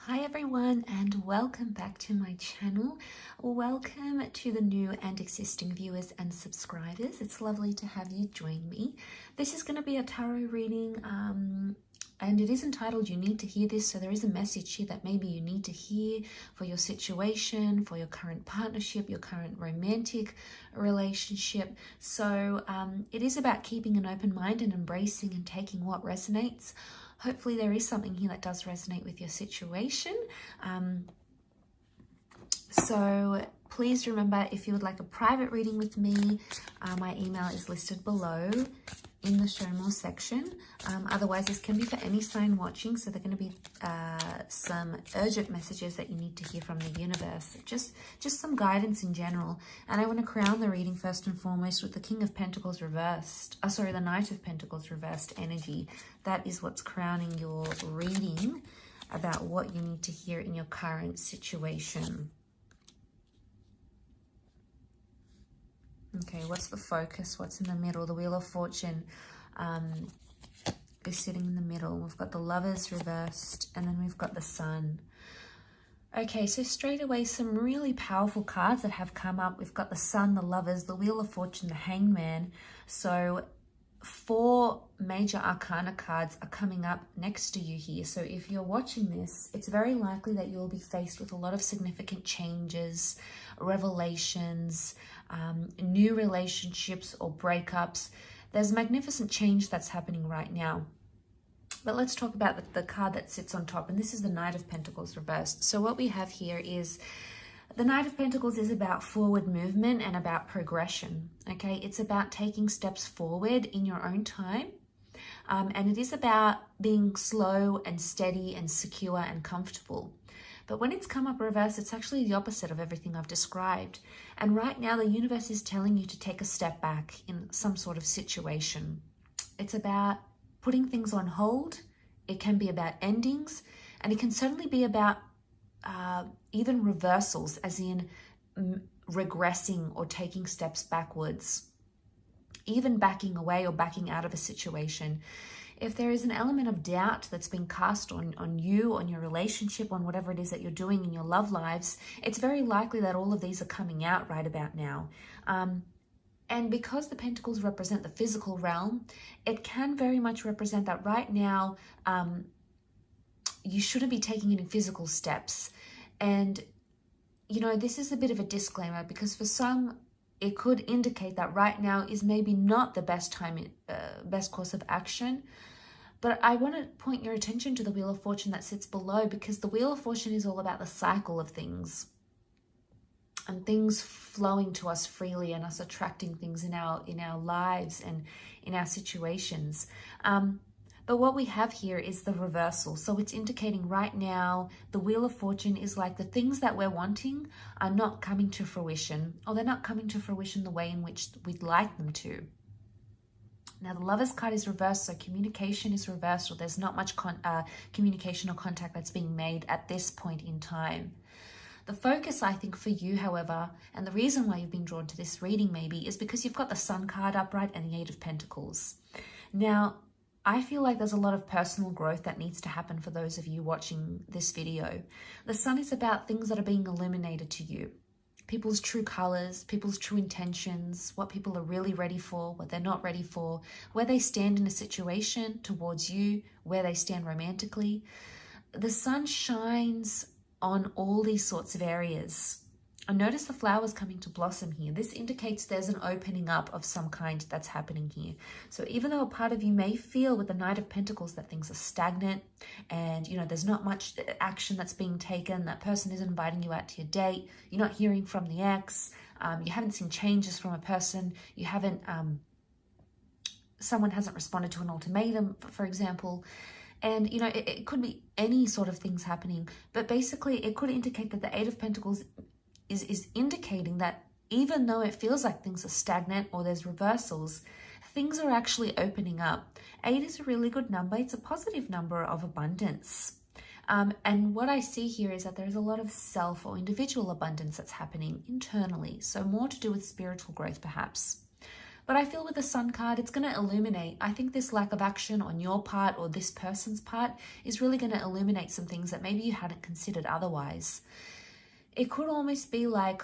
Hi everyone, and welcome back to my channel. Welcome to the new and existing viewers and subscribers. It's lovely to have you join me. This is going to be a tarot reading and it is entitled You Need to Hear This. So there is a message here that maybe you need to hear for your situation, for your current partnership, your current romantic relationship. So it is about keeping an open mind and embracing and taking what resonates. Hopefully there is something here that does resonate with your situation. So please remember, if you would like a private reading with me, my email is listed below in the show more section. Otherwise, this can be for any sign watching. So there are going to be some urgent messages that you need to hear from the universe. Just some guidance in general. And I want to crown the reading first and foremost with the King of Pentacles reversed. The Knight of Pentacles reversed energy. That is what's crowning your reading about what you need to hear in your current situation. Okay, what's the focus? What's in the middle? The Wheel of Fortune is sitting in the middle. We've got the Lovers reversed, and then we've got the Sun. Okay, so straight away, some really powerful cards that have come up. We've got the Sun, the Lovers, the Wheel of Fortune, the Hangman. So 4 major arcana cards are coming up next to you here. So if you're watching this, it's very likely that you'll be faced with a lot of significant changes, revelations, new relationships or breakups. There's magnificent change that's happening right now. But let's talk about the card that sits on top, and this is the Knight of Pentacles reversed. So what we have here is the Knight of Pentacles is about forward movement and about progression, okay? It's about taking steps forward in your own time. And it is about being slow and steady and secure and comfortable. But when it's come up reverse, it's actually the opposite of everything I've described. And right now, the universe is telling you to take a step back in some sort of situation. It's about putting things on hold. It can be about endings, and it can certainly be about even reversals, as in regressing or taking steps backwards, even backing away or backing out of a situation. If there is an element of doubt that's been cast on you, on your relationship, on whatever it is that you're doing in your love lives, it's very likely that all of these are coming out right about now. And because the Pentacles represent the physical realm, it can very much represent that right now you shouldn't be taking any physical steps. And, you know, this is a bit of a disclaimer, because for some, it could indicate that right now is maybe not the best time, best course of action. But I want to point your attention to the Wheel of Fortune that sits below, because the Wheel of Fortune is all about the cycle of things and things flowing to us freely and us attracting things in our lives and in our situations. But what we have here is the reversal. So it's indicating right now the Wheel of Fortune is like the things that we're wanting are not coming to fruition, or they're not coming to fruition the way in which we'd like them to. Now the Lovers card is reversed, so communication is reversed, or there's not much communication or contact that's being made at this point in time. The focus, I think, for you, however, and the reason why you've been drawn to this reading maybe, is because you've got the Sun card upright and the Eight of Pentacles. Now, I feel like there's a lot of personal growth that needs to happen for those of you watching this video. The Sun is about things that are being illuminated to you. People's true colors, people's true intentions, what people are really ready for, what they're not ready for, where they stand in a situation towards you, where they stand romantically. The Sun shines on all these sorts of areas. And notice the flowers coming to blossom here. This indicates there's an opening up of some kind that's happening here. So even though a part of you may feel with the Knight of Pentacles that things are stagnant and, you know, there's not much action that's being taken, that person isn't inviting you out to your date, you're not hearing from the ex, you haven't seen changes from a person, you haven't, someone hasn't responded to an ultimatum, for example. And, you know, it could be any sort of things happening, but basically it could indicate that the Eight of Pentacles is indicating that even though it feels like things are stagnant or there's reversals, things are actually opening up. 8 is a really good number. It's a positive number of abundance. And what I see here is that there's a lot of self or individual abundance that's happening internally. So more to do with spiritual growth, perhaps. But I feel with the Sun card, it's going to illuminate. I think this lack of action on your part or this person's part is really going to illuminate some things that maybe you hadn't considered otherwise. It could almost be like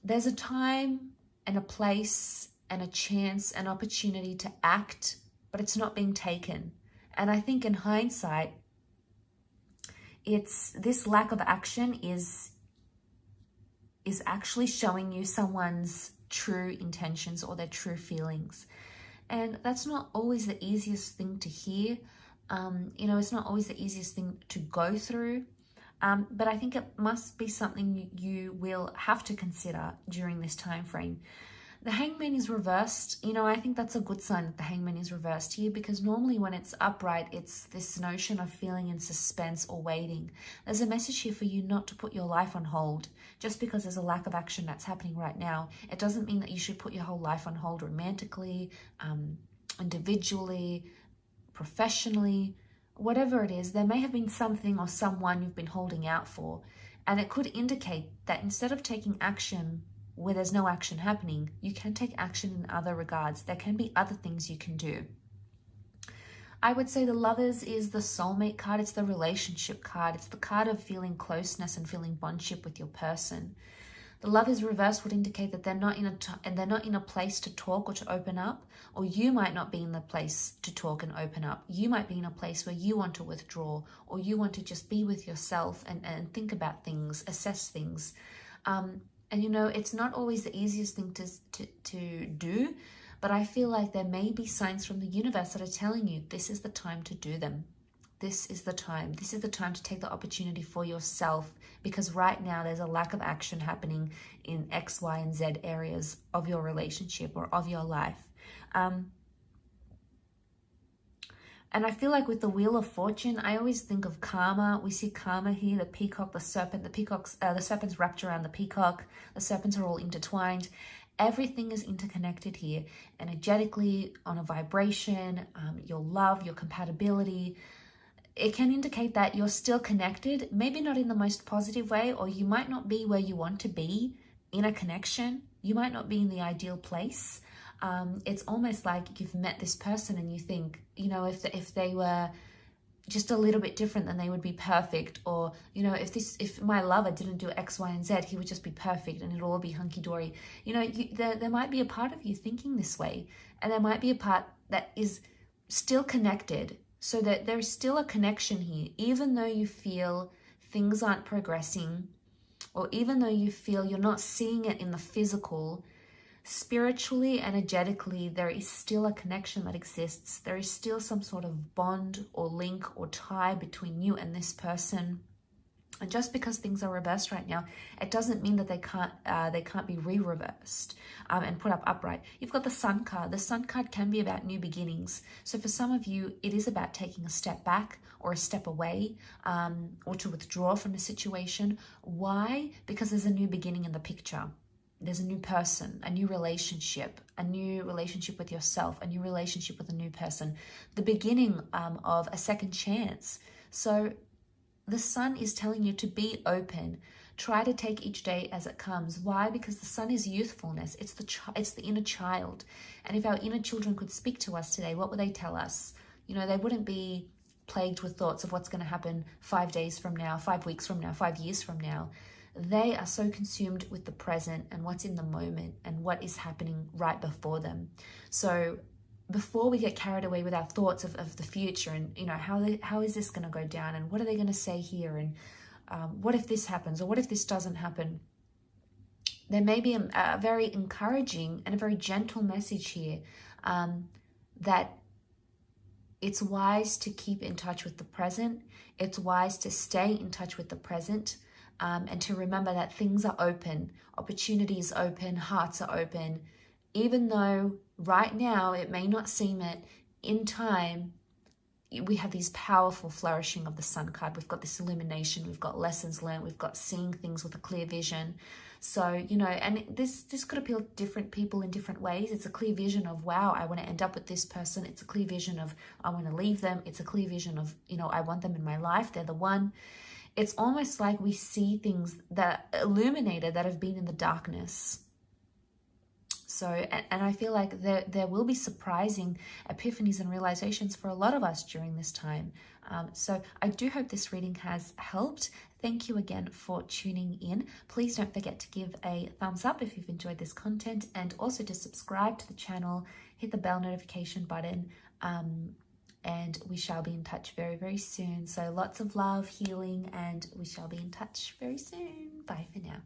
there's a time and a place and a chance, an opportunity to act, but it's not being taken. And I think in hindsight, it's this lack of action is actually showing you someone's true intentions or their true feelings. And that's not always the easiest thing to hear. You know, it's not always the easiest thing to go through. But I think it must be something you will have to consider during this time frame. The Hangman is reversed. You know, I think that's a good sign that the Hangman is reversed here, because normally when it's upright, it's this notion of feeling in suspense or waiting. There's a message here for you not to put your life on hold. Just because there's a lack of action that's happening right now, it doesn't mean that you should put your whole life on hold romantically, individually, professionally, whatever it is. There may have been something or someone you've been holding out for, and it could indicate that instead of taking action where there's no action happening, you can take action in other regards. There can be other things you can do. I would say the Lovers is the soulmate card. It's the relationship card. It's the card of feeling closeness and feeling bondship with your person. The Lovers reverse would indicate that they're not in a place to talk or to open up, or you might not be in the place to talk and open up. You might be in a place where you want to withdraw, or you want to just be with yourself and think about things, assess things. And you know, it's not always the easiest thing to do, but I feel like there may be signs from the universe that are telling you this is the time to do them. This is the time. This is the time to take the opportunity for yourself, because right now there's a lack of action happening in X, Y, and Z areas of your relationship or of your life. And I feel like with the Wheel of Fortune, I always think of karma. We see karma here, the peacock, the serpent. The serpent's wrapped around the peacock. The serpents are all intertwined. Everything is interconnected here, energetically, on a vibration, your love, your compatibility. It can indicate that you're still connected, maybe not in the most positive way, or you might not be where you want to be in a connection. You might not be in the ideal place. It's almost like you've met this person and you think, you know, if they were just a little bit different, then they would be perfect. Or, you know, if my lover didn't do X, Y, and Z, he would just be perfect and it'll all be hunky-dory. You know, there might be a part of you thinking this way, and there might be a part that is still connected, so that there's still a connection here, even though you feel things aren't progressing, or even though you feel you're not seeing it in the physical. Spiritually, energetically, there is still a connection that exists. There is still some sort of bond or link or tie between you and this person. And just because things are reversed right now, it doesn't mean that they can't be re-reversed and put up upright. You've got the Sun card. The Sun card can be about new beginnings. So for some of you, it is about taking a step back or a step away, or to withdraw from the situation. Why? Because there's a new beginning in the picture. There's a new person, a new relationship with yourself, a new relationship with a new person, the beginning of a second chance. So the Sun is telling you to be open. Try to take each day as it comes. Why? Because the Sun is youthfulness. It's the inner child. And if our inner children could speak to us today, what would they tell us? You know, they wouldn't be plagued with thoughts of what's going to happen 5 days from now, 5 weeks from now, 5 years from now. They are so consumed with the present and what's in the moment and what is happening right before them. So before we get carried away with our thoughts of the future and, you know, how is this going to go down and what are they going to say here and what if this happens or what if this doesn't happen, there may be a very encouraging and a very gentle message here that it's wise to keep in touch with the present. It's wise to stay in touch with the present. And to remember that things are open, opportunities open, hearts are open. Even though right now it may not seem it, in time, we have these powerful flourishing of the Sun card. We've got this illumination, we've got lessons learned, we've got seeing things with a clear vision. So, you know, and this could appeal to different people in different ways. It's a clear vision of, wow, I want to end up with this person. It's a clear vision of, I want to leave them. It's a clear vision of, you know, I want them in my life. They're the one. It's almost like we see things that illuminated that have been in the darkness. So, and I feel like there will be surprising epiphanies and realizations for a lot of us during this time. So I do hope this reading has helped. Thank you again for tuning in. Please don't forget to give a thumbs up if you've enjoyed this content, and also to subscribe to the channel, hit the bell notification button, and we shall be in touch very, very soon. So lots of love, healing, and we shall be in touch very soon. Bye for now.